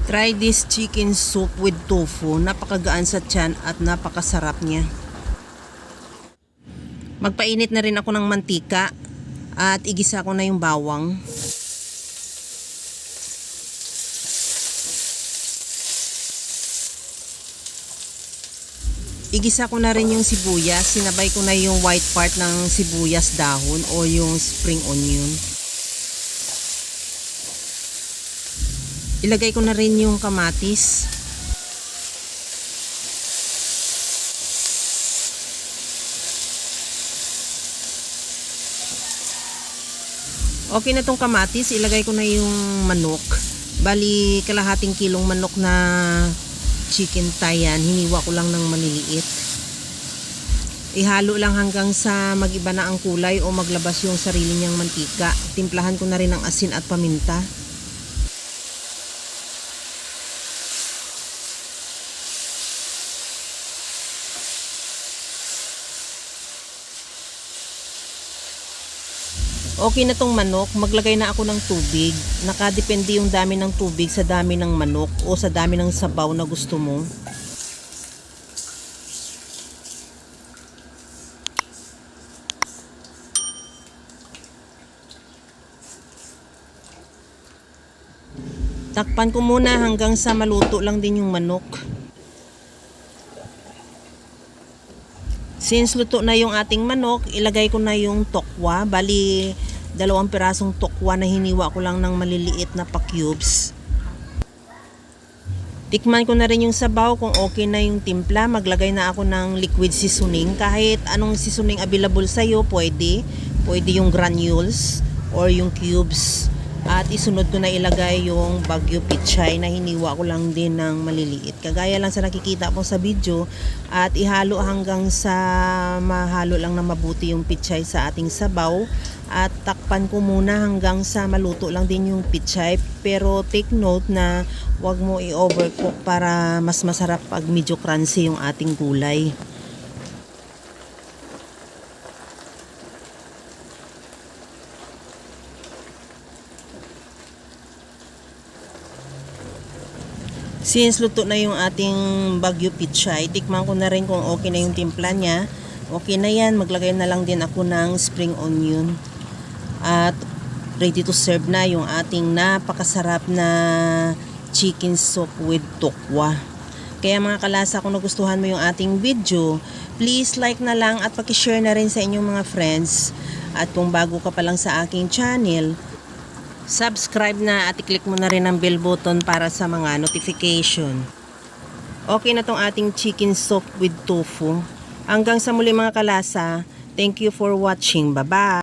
Try this chicken soup with tofu. Napakagaan sa tiyan at napakasarap niya. Magpainit na rin ako ng mantika at igisa ko na yung bawang. Igisa ko na rin yung sibuyas. Sinabay ko na yung white part ng sibuyas dahon o yung spring onion. Ilagay ko na rin yung kamatis. Okay na tong kamatis, ilagay ko na yung manok. Bali, kalahating kilong manok na chicken thigh yan. Hiniwa ko lang ng maliliit. Ihalo lang hanggang sa magiba na ang kulay o maglabas yung sarili niyang mantika. Timplahan ko na rin ng asin at paminta. Okay na tong manok, maglagay na ako ng tubig. Nakadepende yung dami ng tubig sa dami ng manok o sa dami ng sabaw na gusto mo. Takpan ko muna hanggang sa maluto lang din yung manok. Since luto na yung ating manok, ilagay ko na yung tokwa. Bali, 2 pirasong tokwa na hiniwa ko lang ng maliliit na pa-cubes. Tikman ko na rin yung sabaw kung okay na yung timpla. Maglagay na ako ng liquid seasoning. Kahit anong seasoning available sa'yo, pwede. Pwede yung granules or yung cubes. At isunod ko na ilagay yung Baguio pichay na hiniwa ko lang din ng maliliit. Kagaya lang sa nakikita po sa video. At ihalo hanggang sa mahalo lang na mabuti yung pichay sa ating sabaw. At takpan ko muna hanggang sa maluto lang din yung pichay. Pero take note na wag mo i-overcook para mas masarap pag medyo crunchy yung ating gulay. Since luto na yung ating Baguio pichay, tikman ko na rin kung okay na yung timpla niya. Okay na yan, maglagay na lang din ako ng spring onion. At ready to serve na yung ating napakasarap na chicken soup with tokwa. Kaya mga kalasa, kung nagustuhan mo yung ating video, please like na lang at pakishare na rin sa inyong mga friends. At kung bago ka pa lang sa aking channel, subscribe na at i-click mo na rin ang bell button para sa mga notification. Okay na tong ating chicken soup with tofu. Hanggang sa muli mga kalasa. Thank you for watching. Bye-bye!